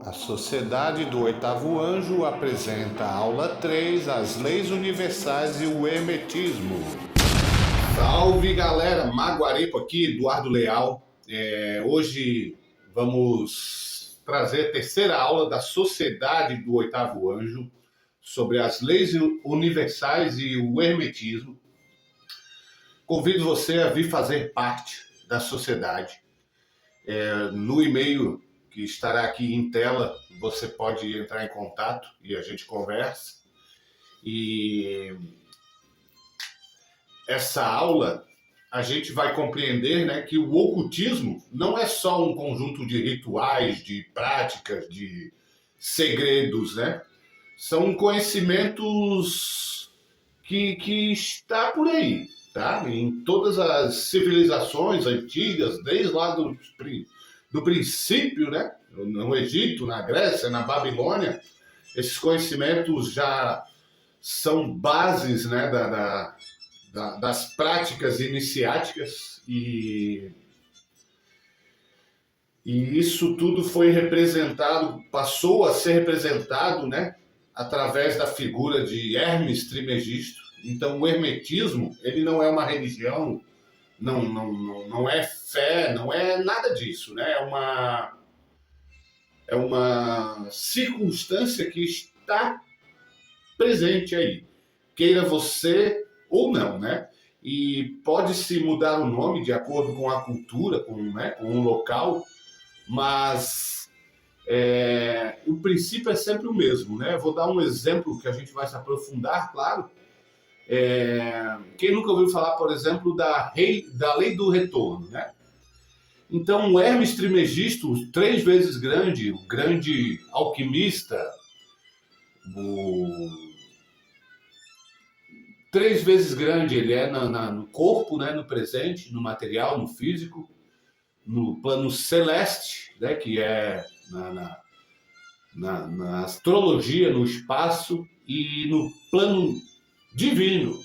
A Sociedade do Oitavo Anjo apresenta a aula 3, as leis universais e o hermetismo. Salve galera, Maguarepo aqui, Eduardo Leal. Hoje vamos trazer a terceira aula da Sociedade do Oitavo Anjo sobre as leis universais e o hermetismo. Convido você a vir fazer parte da sociedade. No e-mail que estará aqui em tela, você pode entrar em contato e a gente conversa. E essa aula a gente vai compreender, né, que o ocultismo não é só um conjunto de rituais, de práticas, de segredos, né? São conhecimentos que está por aí, tá? Em todas as civilizações antigas, desde lá do princípio, né? No Egito, na Grécia, na Babilônia, esses conhecimentos já são bases, né, das práticas iniciáticas e isso tudo foi representado, passou a ser representado, né, através da figura de Hermes Trismegisto. Então o hermetismo, ele não é uma religião, não é fé, não é nada disso, né? É uma circunstância que está presente aí, queira você ou não, né? E pode-se mudar o nome de acordo com a cultura, com o local, mas o princípio é sempre o mesmo, né? Vou dar um exemplo que a gente vai se aprofundar, claro. Quem nunca ouviu falar, por exemplo, da lei do retorno, né? Então, o Hermes Trismegisto, 3 vezes grande, o grande alquimista, o 3 vezes grande, ele é no corpo, né, no presente, no material, no físico, no plano celeste, né, que é na astrologia, no espaço, e no plano divino.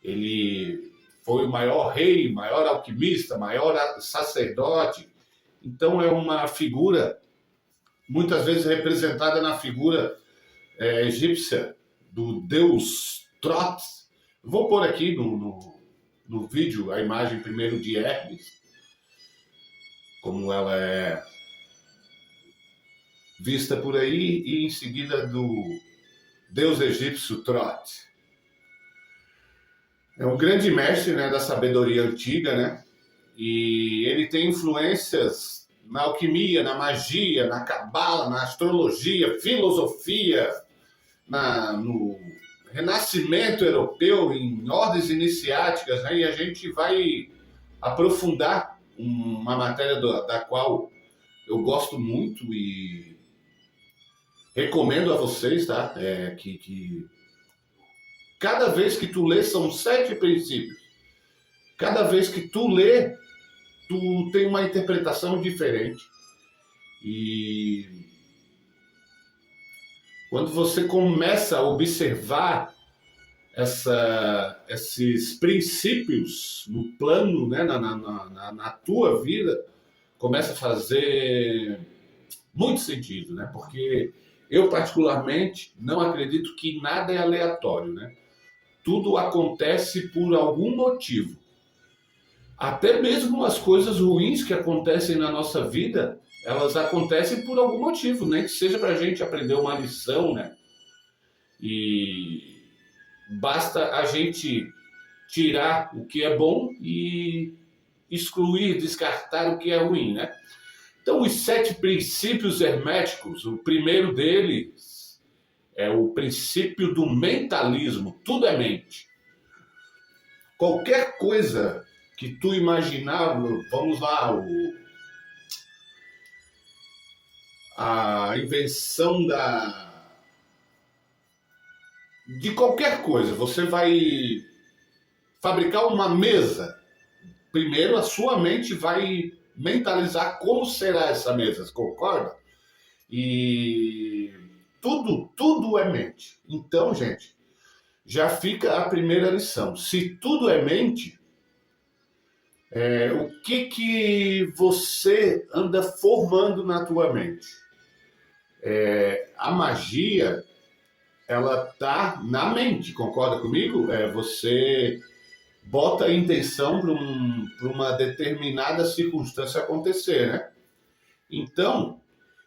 Ele foi o maior rei, maior alquimista, maior sacerdote. Então é uma figura, muitas vezes representada na figura egípcia do deus Trot. Vou pôr aqui no vídeo a imagem primeiro de Hermes, como ela é vista por aí, e em seguida do deus egípcio Trot. É um grande mestre, né, da sabedoria antiga, né? E ele tem influências na alquimia, na magia, na cabala, na astrologia, filosofia, no renascimento europeu, em ordens iniciáticas, né? E a gente vai aprofundar uma matéria da qual eu gosto muito e recomendo a vocês, tá? Que cada vez que tu lê, são 7 princípios. Cada vez que tu lê, tu tem uma interpretação diferente. E quando você começa a observar esses princípios no plano, né, na tua vida, começa a fazer muito sentido, né? Porque eu, particularmente, não acredito que nada é aleatório, né? Tudo acontece por algum motivo. Até mesmo as coisas ruins que acontecem na nossa vida, elas acontecem por algum motivo, nem que seja para a gente aprender uma lição, né? E basta a gente tirar o que é bom e excluir, descartar o que é ruim, né? Então, os 7 princípios herméticos, o primeiro deles é o princípio do mentalismo. Tudo é mente. Qualquer coisa que tu imaginar, vamos lá, a invenção de qualquer coisa. Você vai fabricar uma mesa. Primeiro, a sua mente vai mentalizar como será essa mesa, você concorda? E tudo é mente. Então, gente, já fica a primeira lição. Se tudo é mente, o que você anda formando na tua mente? A magia, ela tá na mente, concorda comigo? Você bota a intenção para uma determinada circunstância acontecer, né? Então,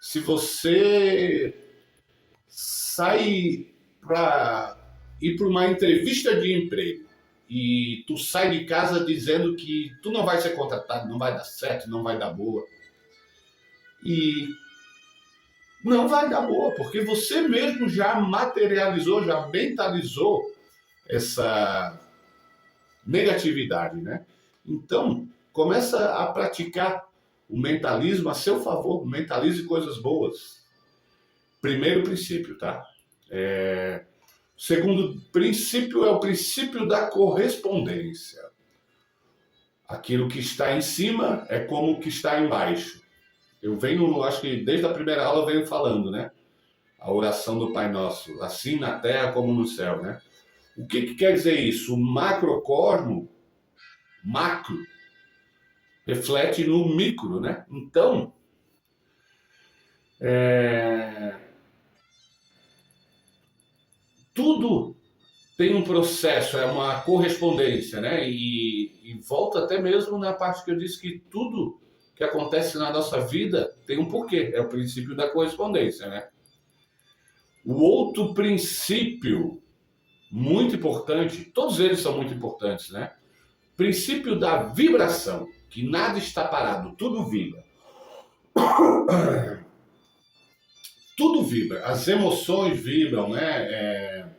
se você sai para ir para uma entrevista de emprego e tu sai de casa dizendo que tu não vai ser contratado, não vai dar certo, não vai dar boa, e não vai dar boa, porque você mesmo já materializou, já mentalizou essa negatividade, né? Então, começa a praticar o mentalismo a seu favor, mentalize coisas boas. Primeiro princípio, tá? O segundo princípio é o princípio da correspondência. Aquilo que está em cima é como o que está embaixo. Eu venho, acho que desde a primeira aula eu venho falando, né? A oração do Pai Nosso, assim na terra como no céu, né? O que quer dizer isso? O macrocosmo, macro, reflete no micro, né? Então, tudo tem um processo, é uma correspondência, né? E volta até mesmo na parte que eu disse que tudo que acontece na nossa vida tem um porquê, é o princípio da correspondência, né? O outro princípio muito importante, todos eles são muito importantes, né? Princípio da vibração, que nada está parado, tudo vibra. Tudo vibra, as emoções vibram, né?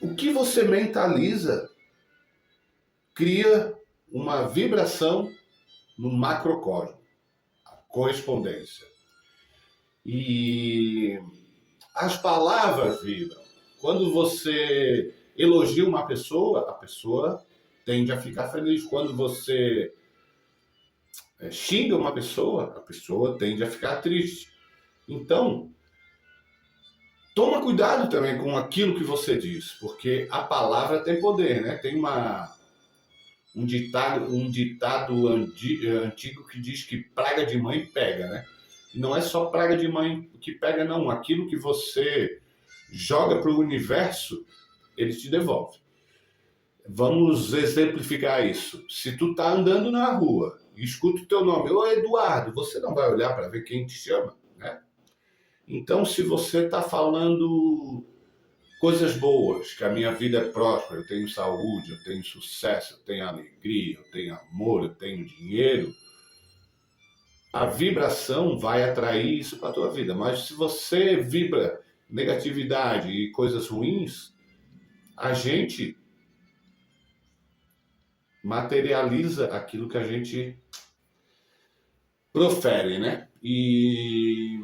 O que você mentaliza cria uma vibração no macrocosmo, a correspondência. E as palavras vibram. Quando você elogia uma pessoa, a pessoa tende a ficar feliz. Quando você xinga uma pessoa, a pessoa tende a ficar triste. Então, toma cuidado também com aquilo que você diz, porque a palavra tem poder, né? Tem um ditado antigo que diz que praga de mãe pega, né? E não é só praga de mãe que pega, não. Aquilo que você joga para o universo, ele te devolve. Vamos exemplificar isso. Se tu tá andando na rua e escuta o teu nome, ô Eduardo, você não vai olhar para ver quem te chama, né? Então, se você está falando coisas boas, que a minha vida é próspera, eu tenho saúde, eu tenho sucesso, eu tenho alegria, eu tenho amor, eu tenho dinheiro, a vibração vai atrair isso para a tua vida. Mas se você vibra negatividade e coisas ruins, a gente materializa aquilo que a gente profere, né? E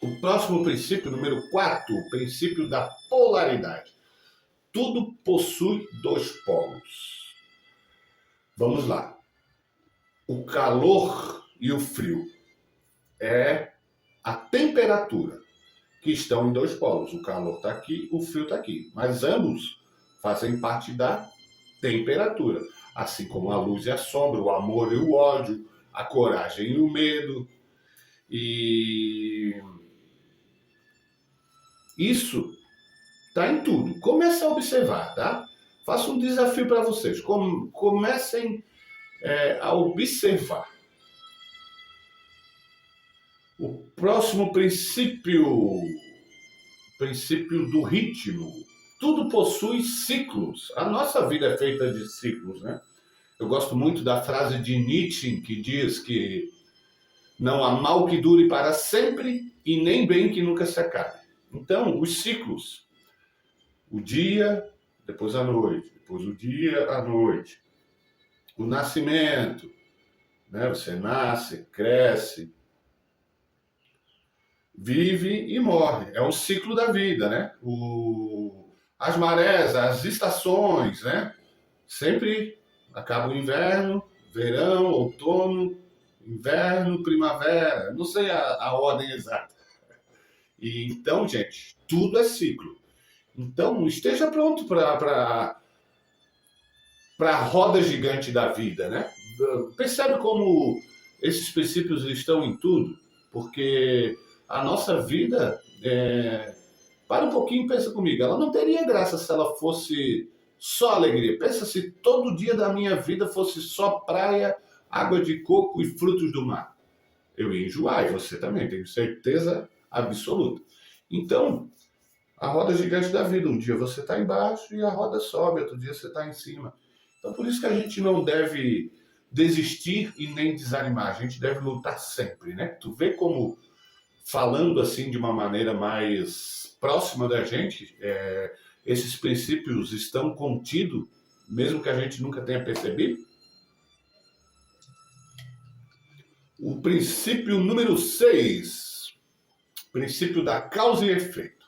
o próximo princípio, número 4, o princípio da polaridade. Tudo possui dois polos. Vamos lá. O calor e o frio é a temperatura que estão em dois polos. O calor está aqui, o frio está aqui. Mas ambos fazem parte da temperatura. Assim como a luz e a sombra, o amor e o ódio, a coragem e o medo. E isso está em tudo. Comece a observar, tá? Faço um desafio para vocês. Comecem a observar. O próximo princípio do ritmo. Tudo possui ciclos. A nossa vida é feita de ciclos, né? Eu gosto muito da frase de Nietzsche que diz que não há mal que dure para sempre e nem bem que nunca se acabe. Então, os ciclos. O dia, depois a noite. Depois o dia, a noite. O nascimento. Né? Você nasce, cresce, vive e morre. É um ciclo da vida, né? As marés, as estações, né? Sempre acaba o inverno, verão, outono, inverno, primavera. Não sei a ordem exata. E então, gente, tudo é ciclo. Então, esteja pronto para a roda gigante da vida, né? Percebe como esses princípios estão em tudo, porque a nossa vida, para um pouquinho e pensa comigo, ela não teria graça se ela fosse só alegria. Pensa se todo dia da minha vida fosse só praia, água de coco e frutos do mar. Eu ia enjoar, e você também, tenho certeza absoluta. Então, a roda gigante da vida, um dia você está embaixo e a roda sobe, outro dia você está em cima. Então, por isso que a gente não deve desistir e nem desanimar, a gente deve lutar sempre, né? Tu vê como, falando assim de uma maneira mais próxima da gente, esses princípios estão contidos, mesmo que a gente nunca tenha percebido? O princípio número 6, princípio da causa e efeito.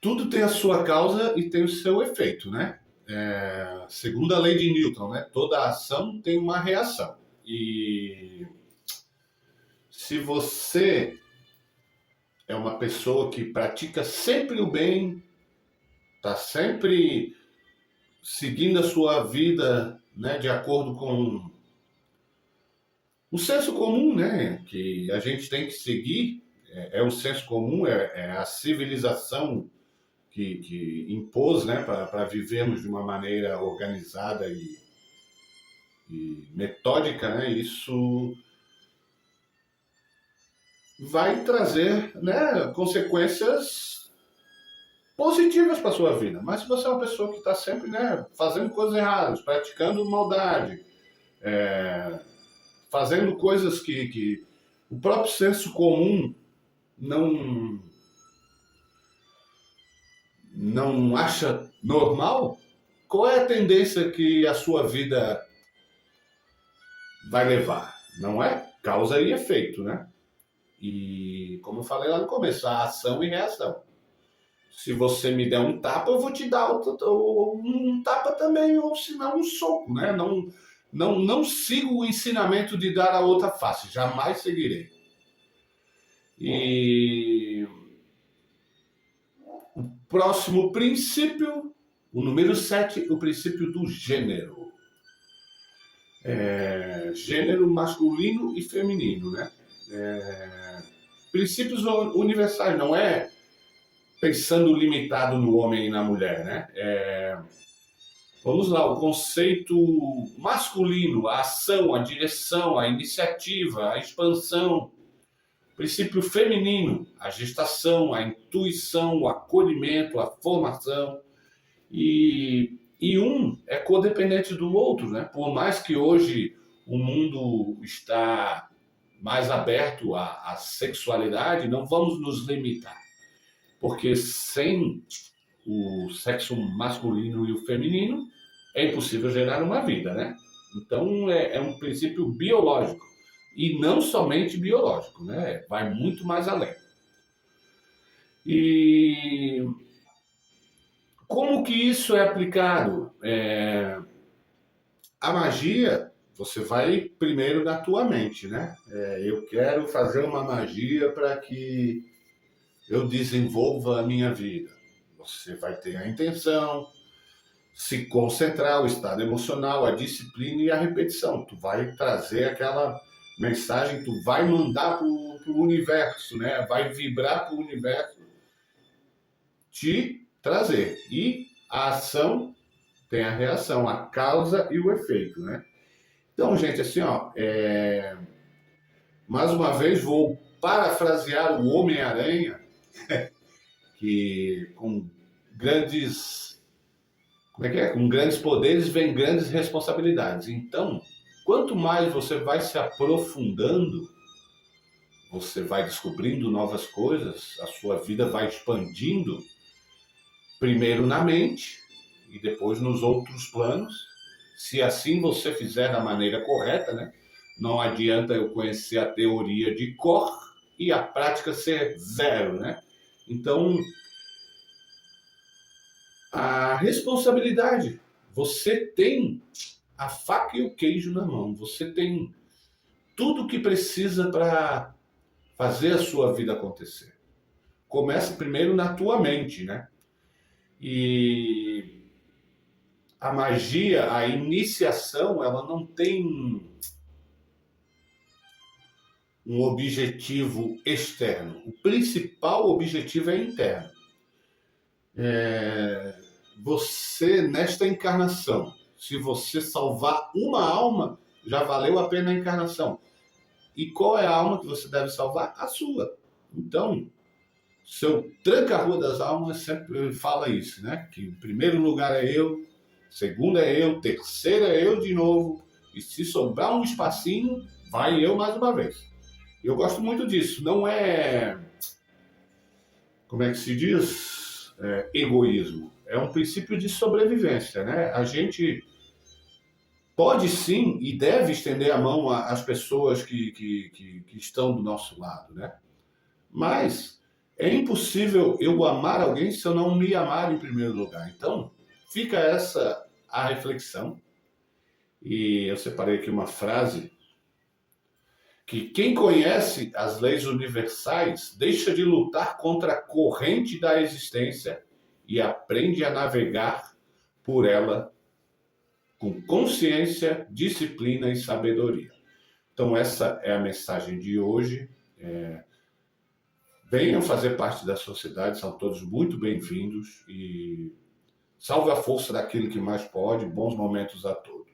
Tudo tem a sua causa e tem o seu efeito, né? Segundo a lei de Newton, né? Toda ação tem uma reação. E se você é uma pessoa que pratica sempre o bem, está sempre seguindo a sua vida, né, de acordo com o senso comum, né, que a gente tem que seguir, o senso comum, é a civilização que impôs, né, para vivermos de uma maneira organizada e metódica, né, isso vai trazer, né, consequências positivas para a sua vida. Mas se você é uma pessoa que está sempre, né, fazendo coisas erradas, praticando maldade, fazendo coisas que o próprio senso comum não acha normal, qual é a tendência que a sua vida vai levar? Não é? Causa e efeito, né? E como eu falei lá no começo, a ação e reação. Se você me der um tapa, eu vou te dar um tapa também, ou se não, um soco, né? Não sigo o ensinamento de dar a outra face, jamais seguirei. E o próximo princípio, o número 7, o princípio do gênero. Gênero masculino e feminino, né? Princípios universais, não é pensando limitado no homem e na mulher, né? Vamos lá, o conceito masculino, a ação, a direção, a iniciativa, a expansão. Princípio feminino, a gestação, a intuição, o acolhimento, a formação. E um é codependente do outro, né? Por mais que hoje o mundo está mais aberto à sexualidade, não vamos nos limitar. Porque sem o sexo masculino e o feminino, é impossível gerar uma vida, né? Então, é um princípio biológico. E não somente biológico, né? Vai muito mais além. E como que isso é aplicado? A magia, você vai primeiro na tua mente, né? Eu quero fazer uma magia para que eu desenvolva a minha vida. Você vai ter a intenção, se concentrar, o estado emocional, a disciplina e a repetição. Tu vai trazer aquela mensagem, tu vai mandar pro universo, né? Vai vibrar pro universo te trazer. E a ação tem a reação, a causa e o efeito, né? Então, gente, assim, ó, mais uma vez vou parafrasear o Homem-Aranha, que com grandes... Como é que é? Com grandes poderes vem grandes responsabilidades. Então, quanto mais você vai se aprofundando, você vai descobrindo novas coisas, a sua vida vai expandindo, primeiro na mente e depois nos outros planos. Se assim você fizer da maneira correta, né? Não adianta eu conhecer a teoria de cor e a prática ser zero, né? Então, a responsabilidade. Você tem a faca e o queijo na mão. Você tem tudo o que precisa para fazer a sua vida acontecer. Começa primeiro na tua mente, né? E a magia, a iniciação, ela não tem um objetivo externo. O principal objetivo é interno. Você, nesta encarnação, se você salvar uma alma, já valeu a pena a encarnação. E qual é a alma que você deve salvar? A sua. Então, seu tranca-rua das almas sempre fala isso, né? Que o primeiro lugar é eu, segundo é eu, terceiro é eu de novo, e se sobrar um espacinho, vai eu mais uma vez. Eu gosto muito disso. Não é, como é que se diz? Egoísmo. É um princípio de sobrevivência, né? A gente pode sim e deve estender a mão às pessoas que estão do nosso lado, né? Mas é impossível eu amar alguém se eu não me amar em primeiro lugar. Então, fica essa a reflexão. E eu separei aqui uma frase que quem conhece as leis universais deixa de lutar contra a corrente da existência e aprende a navegar por ela com consciência, disciplina e sabedoria. Então essa é a mensagem de hoje. Venham fazer parte da sociedade, são todos muito bem-vindos e salve a força daquele que mais pode. Bons momentos a todos.